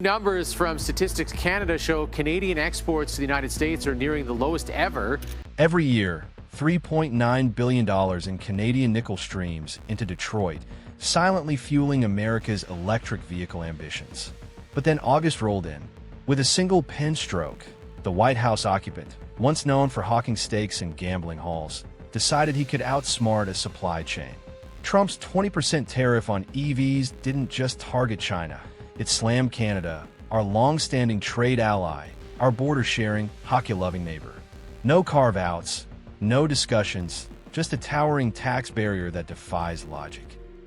Numbers from Statistics Canada show Canadian exports to the United States are nearing the lowest ever. Every year, $3.9 billion in Canadian nickel streams into Detroit, silently fueling America's electric vehicle ambitions. But then August rolled in. With a single pen stroke, the White House occupant, once known for hawking steaks and gambling halls, decided he could outsmart a supply chain. Trump's 20% tariff on EVs didn't just target China. It slammed Canada, our long-standing trade ally, our border-sharing, hockey-loving neighbor. No carve-outs, no discussions, just a towering tax barrier that defies logic.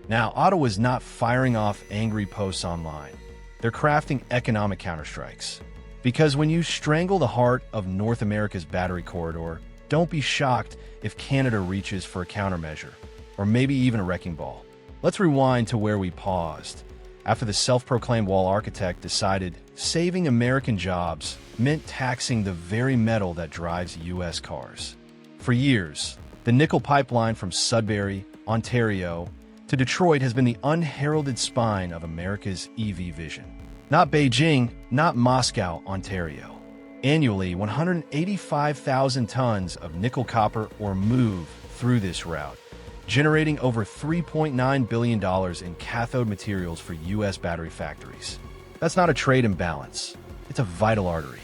Now, Ottawa's not firing off angry posts online. They're crafting economic counterstrikes. Because when you strangle the heart of North America's battery corridor, don't be shocked if Canada reaches for a countermeasure, or maybe even a wrecking ball. Let's rewind to where we paused. After the self-proclaimed wall architect decided saving American jobs meant taxing the very metal that drives U.S. cars. For years, the nickel pipeline from Sudbury, Ontario, to Detroit has been the unheralded spine of America's EV vision. Not Beijing, not Moscow, Ontario. Annually, 185,000 tons of nickel copper ore move through this route, generating over $3.9 billion in cathode materials for U.S. battery factories. That's not a trade imbalance. It's a vital artery.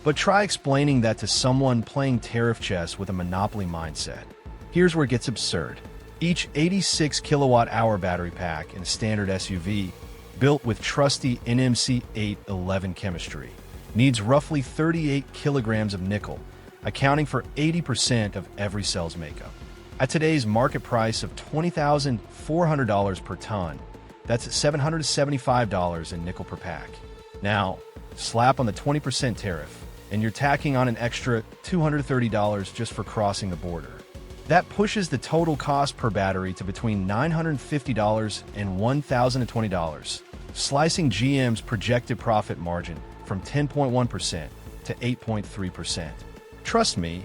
But try explaining that to someone playing tariff chess with a monopoly mindset. Here's where it gets absurd. Each 86 kilowatt-hour battery pack in a standard SUV, built with trusty NMC 811 chemistry, needs roughly 38 kilograms of nickel, accounting for 80% of every cell's makeup. At today's market price of $20,400 per ton, that's $775 in nickel per pack. Now, slap on the 20% tariff, and you're tacking on an extra $230 just for crossing the border. That pushes the total cost per battery to between $950 and $1,020, slicing GM's projected profit margin from 10.1% to 8.3%. Trust me,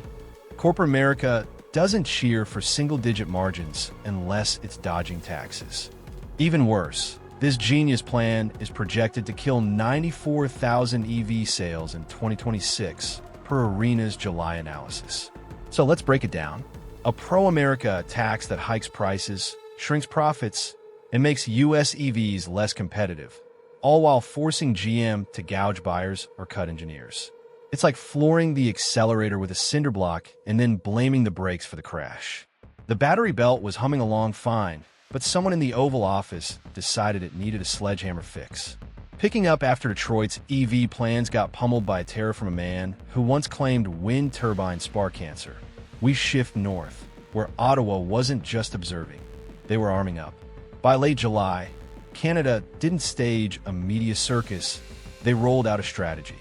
corporate America doesn't cheer for single-digit margins unless it's dodging taxes. Even worse, this genius plan is projected to kill 94,000 EV sales in 2026 per ARENA's July analysis. So let's break it down. A pro-America tax that hikes prices, shrinks profits, and makes U.S. EVs less competitive, all while forcing GM to gouge buyers or cut engineers. It's like flooring the accelerator with a cinder block and then blaming the brakes for the crash. The battery belt was humming along fine, but someone in the Oval Office decided it needed a sledgehammer fix. Picking up after Detroit's EV plans got pummeled by a tariff from a man who once claimed wind turbine spark cancer, we shift north, where Ottawa wasn't just observing. They were arming up. By late July, Canada didn't stage a media circus, they rolled out a strategy.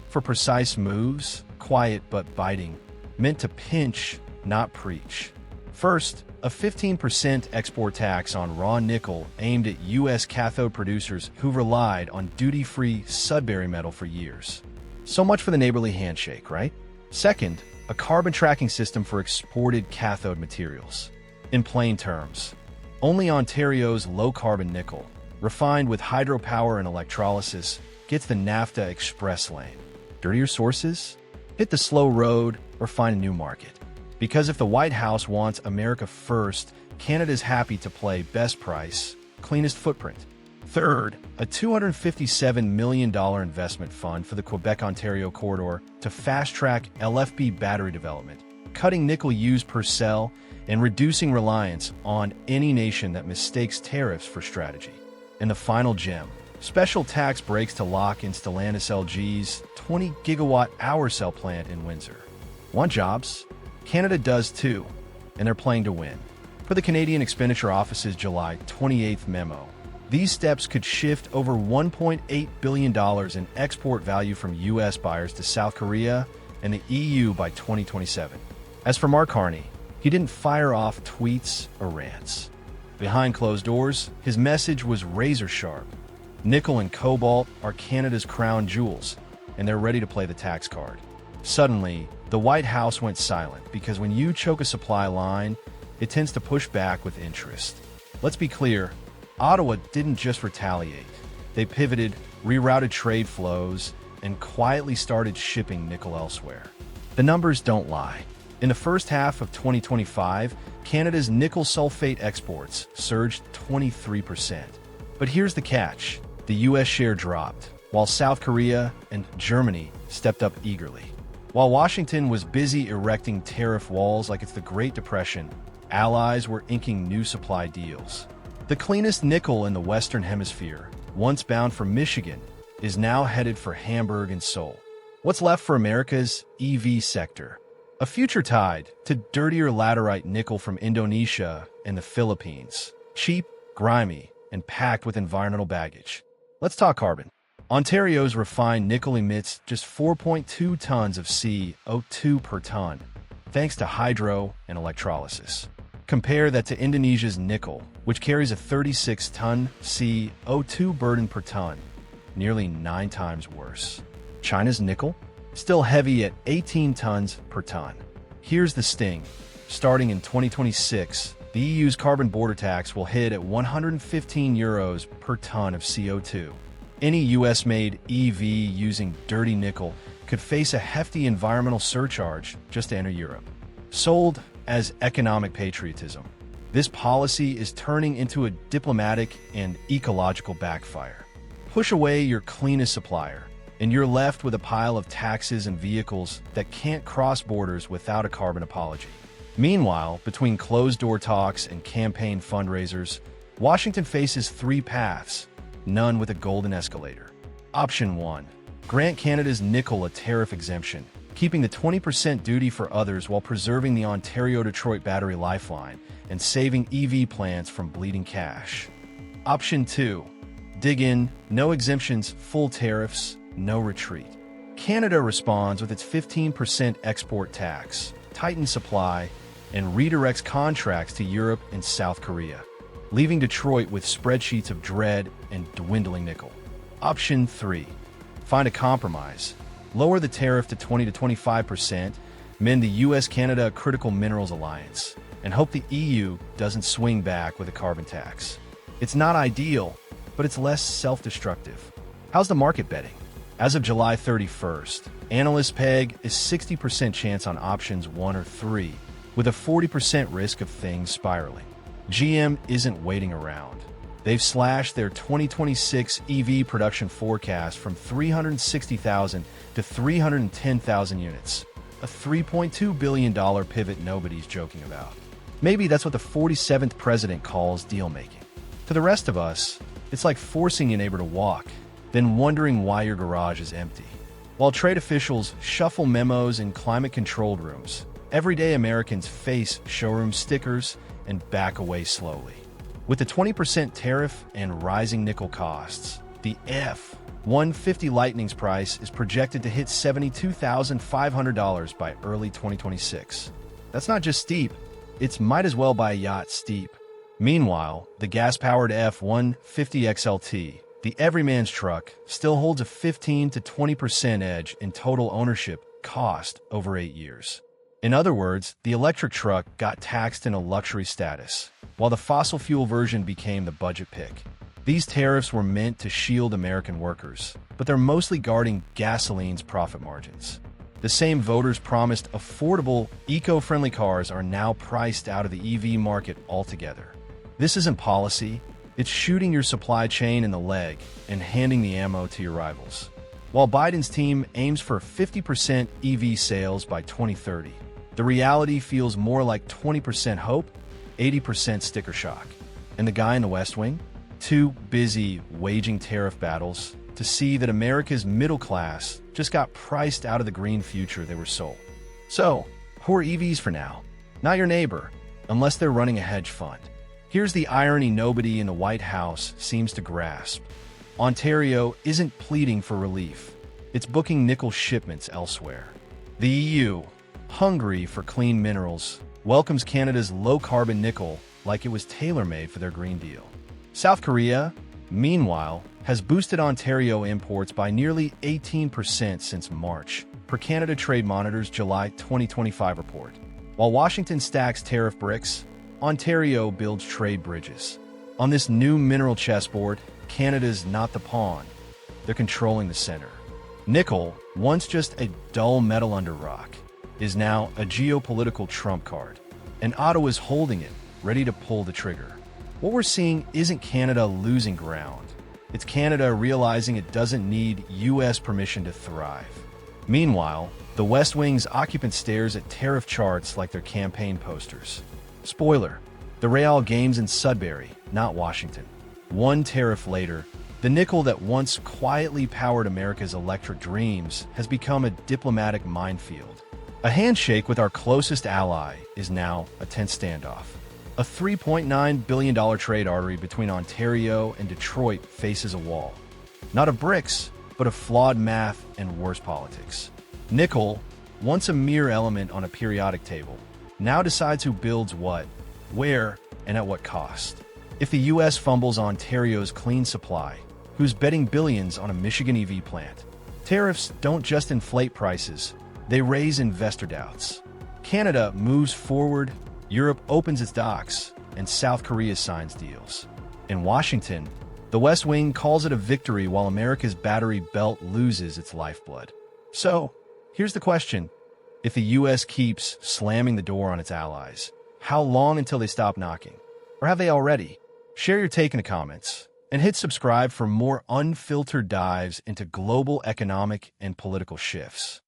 For precise moves, quiet but biting, meant to pinch, not preach. First, a 15% export tax on raw nickel aimed at U.S. cathode producers who relied on duty-free Sudbury metal for years. So much for the neighborly handshake, right? Second, a carbon tracking system for exported cathode materials. In plain terms, only Ontario's low-carbon nickel, refined with hydropower and electrolysis, gets the NAFTA express lane. Dirtier sources? Hit the slow road or find a new market. Because if the White House wants America first, Canada's happy to play best price, cleanest footprint. Third, a $257 million investment fund for the Quebec-Ontario corridor to fast-track LFP battery development, cutting nickel use per cell and reducing reliance on any nation that mistakes tariffs for strategy. And the final gem, special tax breaks to lock in Stellantis LG's 20-gigawatt-hour cell plant in Windsor. Want jobs? Canada does too, and they're playing to win. Per the Canadian Expenditure Office's July 28th memo, these steps could shift over $1.8 billion in export value from U.S. buyers to South Korea and the EU by 2027. As for Mark Carney, he didn't fire off tweets or rants. Behind closed doors, his message was razor-sharp. Nickel and cobalt are Canada's crown jewels, and they're ready to play the tax card. Suddenly, the White House went silent because when you choke a supply line, it tends to push back with interest. Let's be clear, Ottawa didn't just retaliate. They pivoted, rerouted trade flows, and quietly started shipping nickel elsewhere. The numbers don't lie. In the first half of 2025, Canada's nickel sulfate exports surged 23%. But here's the catch. The U.S. share dropped, while South Korea and Germany stepped up eagerly. While Washington was busy erecting tariff walls like it's the Great Depression, allies were inking new supply deals. The cleanest nickel in the Western Hemisphere, once bound for Michigan, is now headed for Hamburg and Seoul. What's left for America's EV sector? A future tied to dirtier laterite nickel from Indonesia and the Philippines. Cheap, grimy, and packed with environmental baggage. Let's talk carbon. Ontario's refined nickel emits just 4.2 tons of CO2 per ton, thanks to hydro and electrolysis. Compare that to Indonesia's nickel, which carries a 36-ton CO2 burden per ton, nearly 9 times worse. China's nickel? Still heavy at 18 tons per ton. Here's the sting. Starting in 2026, the EU's carbon border tax will hit at 115 euros per ton of CO2. Any US-made EV using dirty nickel could face a hefty environmental surcharge just to enter Europe. Sold as economic patriotism, this policy is turning into a diplomatic and ecological backfire. Push away your cleanest supplier, and you're left with a pile of taxes and vehicles that can't cross borders without a carbon apology. Meanwhile, between closed-door talks and campaign fundraisers, Washington faces 3 paths, none with a golden escalator. Option 1. Grant Canada's nickel a tariff exemption, keeping the 20% duty for others while preserving the Ontario-Detroit battery lifeline and saving EV plants from bleeding cash. Option 2. Dig in, no exemptions, full tariffs, no retreat. Canada responds with its 15% export tax, tightens supply, and redirects contracts to Europe and South Korea, leaving Detroit with spreadsheets of dread and dwindling nickel. Option 3. Find a compromise. Lower the tariff to 20 to 25%, mend the US-Canada Critical Minerals Alliance, and hope the EU doesn't swing back with a carbon tax. It's not ideal, but it's less self-destructive. How's the market betting? As of July 31st, analysts peg a 60% chance on options 1 or 3, with a 40% risk of things spiraling. GM isn't waiting around. They've slashed their 2026 EV production forecast from 360,000 to 310,000 units, a $3.2 billion pivot nobody's joking about. Maybe that's what the 47th president calls deal-making. To the rest of us, it's like forcing your neighbor to walk, then wondering why your garage is empty. While trade officials shuffle memos in climate-controlled rooms, everyday Americans face showroom stickers and back away slowly. With the 20% tariff and rising nickel costs, the F-150 Lightning's price is projected to hit $72,500 by early 2026. That's not just steep, it's might as well buy a yacht steep. Meanwhile, the gas-powered F-150 XLT, the everyman's truck, still holds a 15 to 20% edge in total ownership cost over 8 years. In other words, the electric truck got taxed in a luxury status, while the fossil fuel version became the budget pick. These tariffs were meant to shield American workers, but they're mostly guarding gasoline's profit margins. The same voters promised affordable, eco-friendly cars are now priced out of the EV market altogether. This isn't policy, it's shooting your supply chain in the leg and handing the ammo to your rivals. While Biden's team aims for 50% EV sales by 2030, the reality feels more like 20% hope, 80% sticker shock. And the guy in the West Wing? Too busy waging tariff battles to see that America's middle class just got priced out of the green future they were sold. So, who are EVs for now? Not your neighbor, unless they're running a hedge fund. Here's the irony nobody in the White House seems to grasp. Ontario isn't pleading for relief. It's booking nickel shipments elsewhere. The EU, hungry for clean minerals, welcomes Canada's low-carbon nickel like it was tailor-made for their Green Deal. South Korea, meanwhile, has boosted Ontario imports by nearly 18% since March, per Canada Trade Monitor's July 2025 report. While Washington stacks tariff bricks, Ontario builds trade bridges. On this new mineral chessboard, Canada's not the pawn. They're controlling the center. Nickel, once just a dull metal under rock, is now a geopolitical trump card, and Ottawa's holding it, ready to pull the trigger. What we're seeing isn't Canada losing ground. It's Canada realizing it doesn't need U.S. permission to thrive. Meanwhile, the West Wing's occupant stares at tariff charts like they're campaign posters. Spoiler, the Real game's in Sudbury, not Washington. One tariff later, the nickel that once quietly powered America's electric dreams has become a diplomatic minefield. A handshake with our closest ally is now a tense standoff. A $3.9 billion trade artery between Ontario and Detroit faces a wall. Not of bricks, but of flawed math and worse politics. Nickel, once a mere element on a periodic table, now decides who builds what, where, and at what cost. If the U.S. fumbles Ontario's clean supply, who's betting billions on a Michigan EV plant? Tariffs don't just inflate prices, they raise investor doubts. Canada moves forward, Europe opens its docks, and South Korea signs deals. In Washington, the West Wing calls it a victory while America's battery belt loses its lifeblood. So, here's the question. If the U.S. keeps slamming the door on its allies, how long until they stop knocking? Or have they already? Share your take in the comments, and hit subscribe for more unfiltered dives into global economic and political shifts.